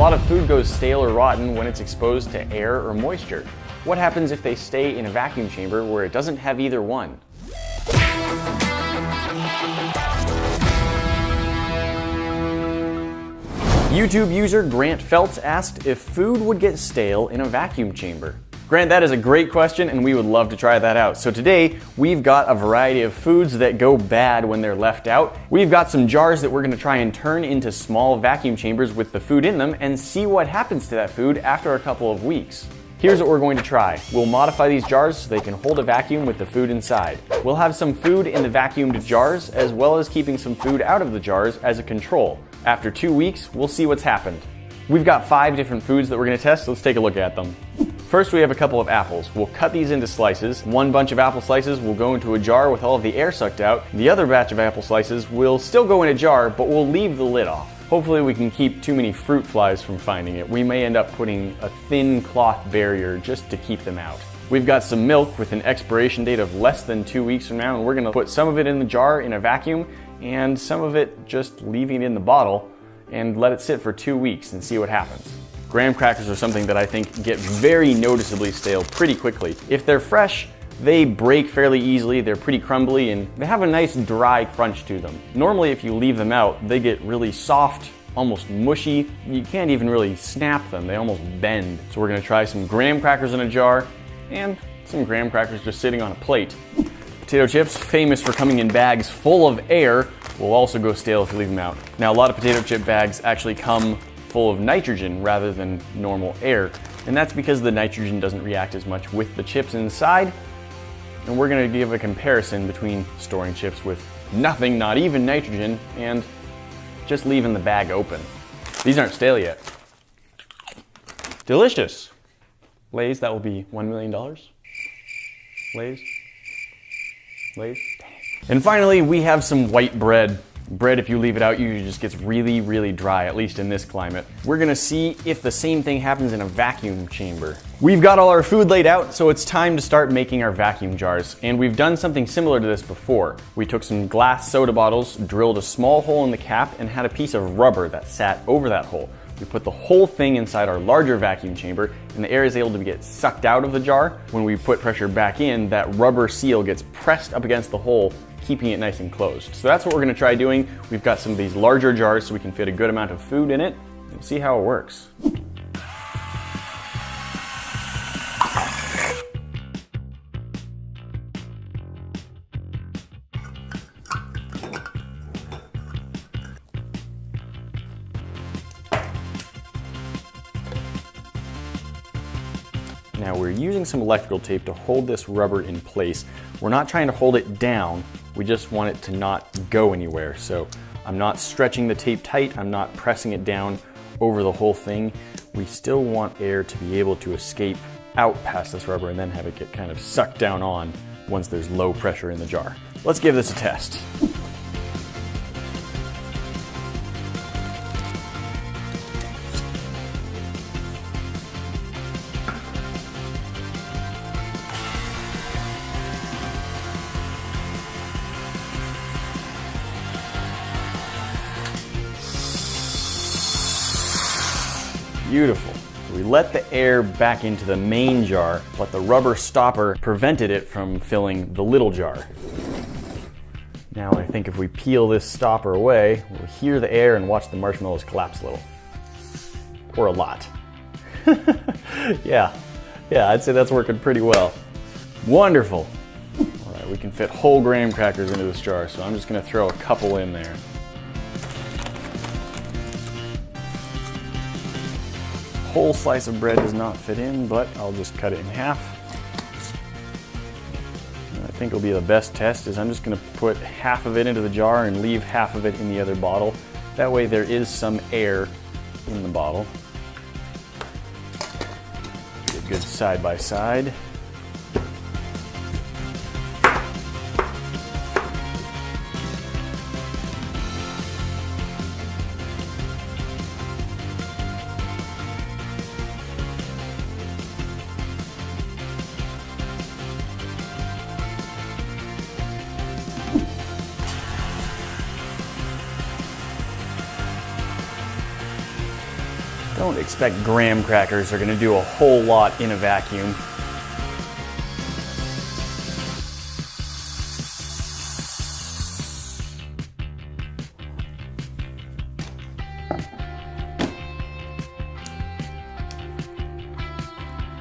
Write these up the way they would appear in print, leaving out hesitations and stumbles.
lot of food goes stale or rotten when it's exposed to air or moisture. What happens if they stay in a vacuum chamber where it doesn't have either one? YouTube user Grant Feltz asked if food would get stale in a vacuum chamber. Grant, that is a great question, and we would love to try that out. So today, we've got a variety of foods that go bad when they're left out. We've got some jars that we're gonna try and turn into small vacuum chambers with the food in them and see what happens to that food after a couple of weeks. Here's what we're going to try. We'll modify these jars so they can hold a vacuum with the food inside. We'll have some food in the vacuumed jars, as well as keeping some food out of the jars as a control. After 2 weeks, we'll see what's happened. We've got 5 different foods that we're gonna test, so let's take a look at them. First, we have a couple of apples. We'll cut these into slices. One bunch of apple slices will go into a jar with all of the air sucked out. The other batch of apple slices will still go in a jar, but we'll leave the lid off. Hopefully we can keep too many fruit flies from finding it. We may end up putting a thin cloth barrier just to keep them out. We've got some milk with an expiration date of less than 2 weeks from now, and we're gonna put some of it in the jar in a vacuum and some of it just leaving it in the bottle and let it sit for 2 weeks and see what happens. Graham crackers are something that I think get very noticeably stale pretty quickly. If they're fresh, they break fairly easily, they're pretty crumbly, and they have a nice dry crunch to them. Normally, if you leave them out, they get really soft, almost mushy. You can't even really snap them, they almost bend. So we're gonna try some graham crackers in a jar and some graham crackers just sitting on a plate. Potato chips, famous for coming in bags full of air, will also go stale if you leave them out. Now, a lot of potato chip bags actually come full of nitrogen rather than normal air, and that's because the nitrogen doesn't react as much with the chips inside. And we're gonna give a comparison between storing chips with nothing, not even nitrogen, and just leaving the bag open. These aren't stale yet. Delicious. Lay's, that will be $1 million. Lay's. Lay's. And finally, we have some white bread. Bread, if you leave it out, usually just gets really, really dry, at least in this climate. We're gonna see if the same thing happens in a vacuum chamber. We've got all our food laid out, so it's time to start making our vacuum jars. And we've done something similar to this before. We took some glass soda bottles, drilled a small hole in the cap, and had a piece of rubber that sat over that hole. We put the whole thing inside our larger vacuum chamber, and the air is able to get sucked out of the jar. When we put pressure back in, that rubber seal gets pressed up against the hole, keeping it nice and closed. So that's what we're gonna try doing. We've got some of these larger jars so we can fit a good amount of food in it. We'll see how it works. Now we're using some electrical tape to hold this rubber in place. We're not trying to hold it down, we just want it to not go anywhere. So I'm not stretching the tape tight, I'm not pressing it down over the whole thing. We still want air to be able to escape out past this rubber and then have it get kind of sucked down on once there's low pressure in the jar. Let's give this a test. Beautiful. We let the air back into the main jar, but the rubber stopper prevented it from filling the little jar. Now I think if we peel this stopper away, we'll hear the air and watch the marshmallows collapse a little. Or a lot. Yeah, I'd say that's working pretty well. Wonderful. All right, we can fit whole graham crackers into this jar, so I'm just gonna throw a couple in there. Whole slice of bread does not fit in, but I'll just cut it in half. And I think it'll be the best test is I'm just gonna put half of it into the jar and leave half of it in the other bottle. That way there is some air in the bottle. Get good side by side. Don't expect graham crackers are gonna do a whole lot in a vacuum.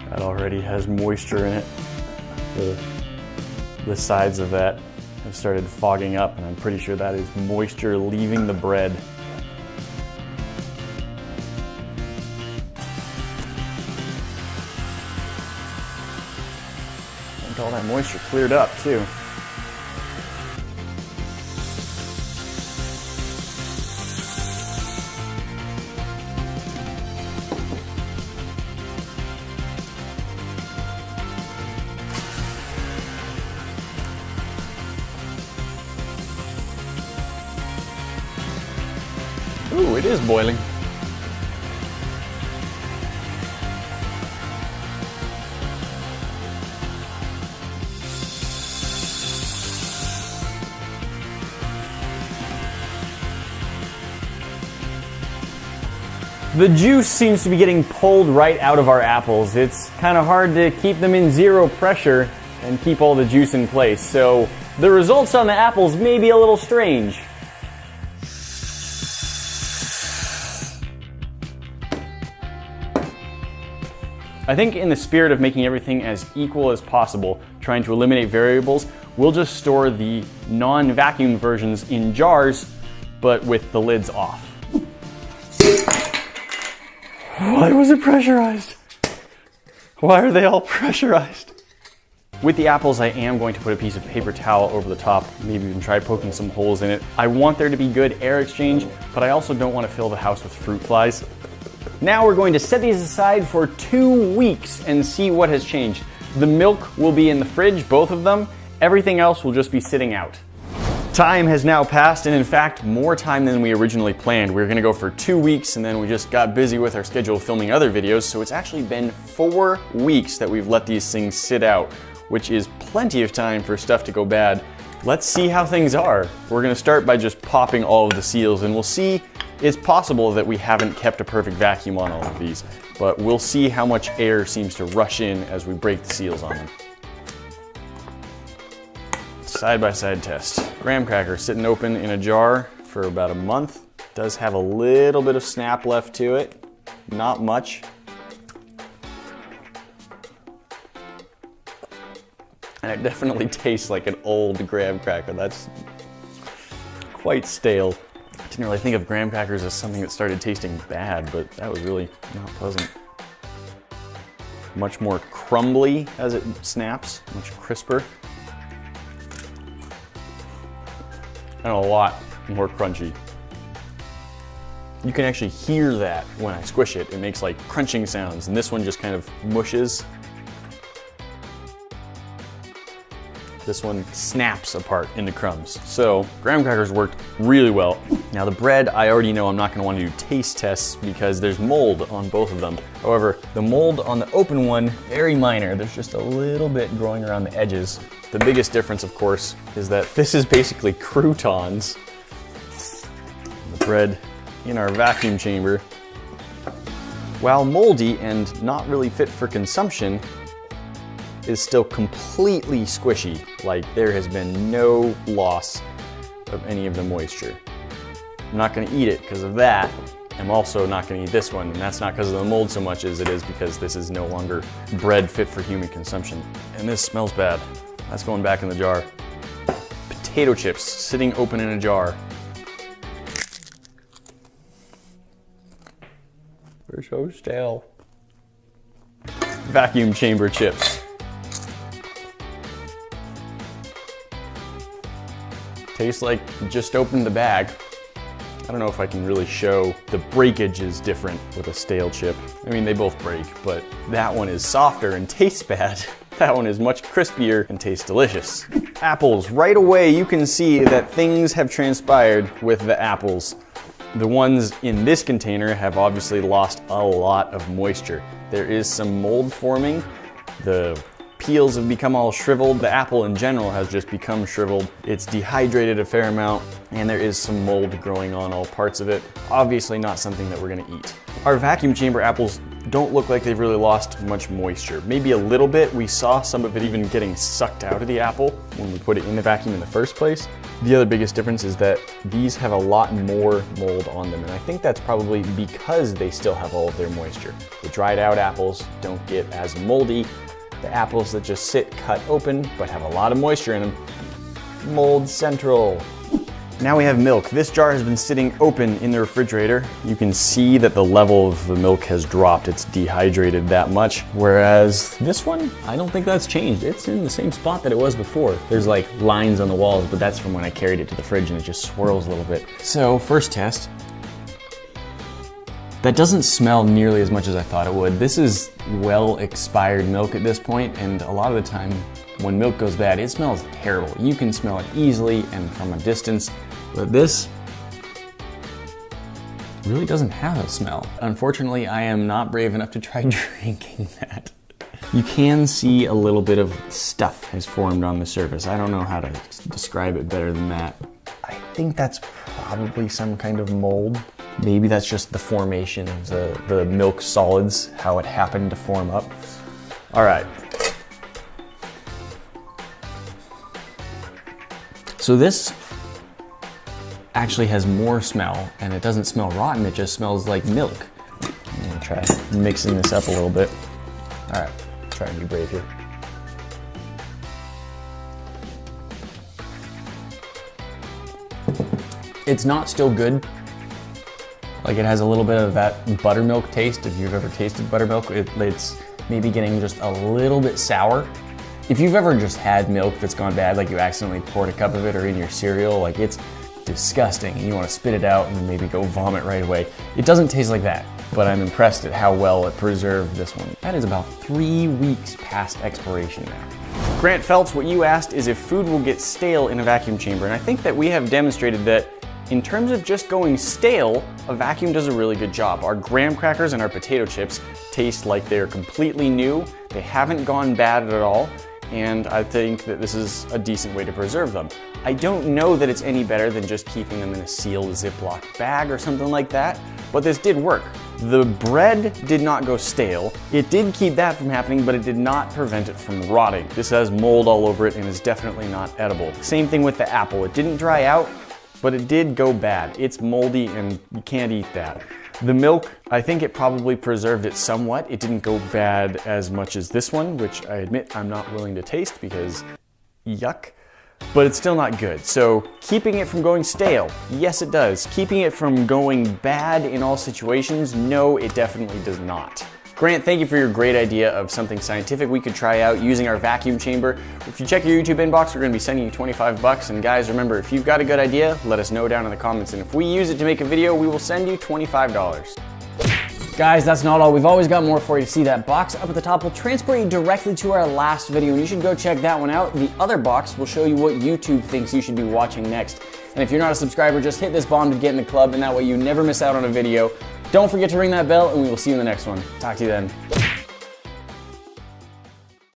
That already has moisture in it. The sides of that have started fogging up, and I'm pretty sure that is moisture leaving the bread. I think all that moisture cleared up too. Ooh, it is boiling. The juice seems to be getting pulled right out of our apples. It's kind of hard to keep them in zero pressure and keep all the juice in place. So the results on the apples may be a little strange. I think in the spirit of making everything as equal as possible, trying to eliminate variables, we'll just store the non-vacuum versions in jars, but with the lids off. Why was it pressurized? Why are they all pressurized? With the apples, I am going to put a piece of paper towel over the top, maybe even try poking some holes in it. I want there to be good air exchange, but I also don't want to fill the house with fruit flies. Now we're going to set these aside for 2 weeks and see what has changed. The milk will be in the fridge, both of them. Everything else will just be sitting out. Time has now passed, and in fact, more time than we originally planned. We were gonna go for 2 weeks, and then we just got busy with our schedule of filming other videos, so it's actually been 4 weeks that we've let these things sit out, which is plenty of time for stuff to go bad. Let's see how things are. We're gonna start by just popping all of the seals, and we'll see. It's possible that we haven't kept a perfect vacuum on all of these, but we'll see how much air seems to rush in as we break the seals on them. Side-by-side test. Graham cracker sitting open in a jar for about a month. Does have a little bit of snap left to it, not much. And it definitely tastes like an old graham cracker. That's quite stale. I didn't really think of graham crackers as something that started tasting bad, but that was really not pleasant. Much more crumbly as it snaps, much crisper. And a lot more crunchy. You can actually hear that when I squish it. It makes like crunching sounds, and this one just kind of mushes. This one snaps apart into crumbs. So graham crackers worked really well. Now the bread, I already know I'm not gonna want to do taste tests because there's mold on both of them. However, the mold on the open one, very minor. There's just a little bit growing around the edges. The biggest difference, of course, is that this is basically croutons. The bread in our vacuum chamber. While moldy and not really fit for consumption, is still completely squishy, like there has been no loss of any of the moisture. I'm not gonna eat it because of that. I'm also not gonna eat this one, and that's not because of the mold so much as it is because this is no longer bread fit for human consumption. And this smells bad. That's going back in the jar. Potato chips sitting open in a jar. They're so stale. Vacuum chamber chips. Tastes like you just opened the bag. I don't know if I can really show. The breakage is different with a stale chip. I mean, they both break, but that one is softer and tastes bad. That one is much crispier and tastes delicious. Apples, right away you can see that things have transpired with the apples. The ones in this container have obviously lost a lot of moisture. There is some mold forming. The peels have become all shriveled. The apple in general has just become shriveled. It's dehydrated a fair amount, and there is some mold growing on all parts of it. Obviously not something that we're gonna eat. Our vacuum chamber apples don't look like they've really lost much moisture. Maybe a little bit. We saw some of it even getting sucked out of the apple when we put it in the vacuum in the first place. The other biggest difference is that these have a lot more mold on them, and I think that's probably because they still have all of their moisture. The dried out apples don't get as moldy. The apples that just sit cut open but have a lot of moisture in them, mold central. Now we have milk. This jar has been sitting open in the refrigerator. You can see that the level of the milk has dropped. It's dehydrated that much. Whereas this one, I don't think that's changed. It's in the same spot that it was before. There's like lines on the walls, but that's from when I carried it to the fridge and it just swirls a little bit. So first test. That doesn't smell nearly as much as I thought it would. This is well expired milk at this point, and a lot of the time when milk goes bad, it smells terrible. You can smell it easily and from a distance, but this really doesn't have a smell. Unfortunately, I am not brave enough to try drinking that. You can see a little bit of stuff has formed on the surface. I don't know how to describe it better than that. I think that's probably some kind of mold. Maybe that's just the formation of the milk solids, how it happened to form up. All right. So this actually has more smell, and it doesn't smell rotten, it just smells like milk. I'm gonna try mixing this up a little bit. All right, try and be brave here. It's not still good. Like, it has a little bit of that buttermilk taste. If you've ever tasted buttermilk, it's maybe getting just a little bit sour. If you've ever just had milk that's gone bad, like you accidentally poured a cup of it or in your cereal, like it's disgusting and you want to spit it out and maybe go vomit right away. It doesn't taste like that, but I'm impressed at how well it preserved this one. That is about 3 weeks past expiration now. Grant Phelps, what you asked is if food will get stale in a vacuum chamber, and I think that we have demonstrated that in terms of just going stale, a vacuum does a really good job. Our graham crackers and our potato chips taste like they're completely new. They haven't gone bad at all, and I think that this is a decent way to preserve them. I don't know that it's any better than just keeping them in a sealed Ziploc bag or something like that, but this did work. The bread did not go stale. It did keep that from happening, but it did not prevent it from rotting. This has mold all over it and is definitely not edible. Same thing with the apple. It didn't dry out, but it did go bad. It's moldy and you can't eat that. The milk, I think it probably preserved it somewhat. It didn't go bad as much as this one, which I admit I'm not willing to taste because yuck, but it's still not good. So keeping it from going stale, yes it does. Keeping it from going bad in all situations, no, it definitely does not. Grant, thank you for your great idea of something scientific we could try out using our vacuum chamber. If you check your YouTube inbox, we're gonna be sending you 25 bucks. And guys, remember, if you've got a good idea, let us know down in the comments. And if we use it to make a video, we will send you $25. Guys, that's not all. We've always got more for you. See that box up at the top will transport you directly to our last video, and you should go check that one out. The other box will show you what YouTube thinks you should be watching next. And if you're not a subscriber, just hit this bomb to get in the club, and that way you never miss out on a video. Don't forget to ring that bell, and we will see you in the next one. Talk to you then.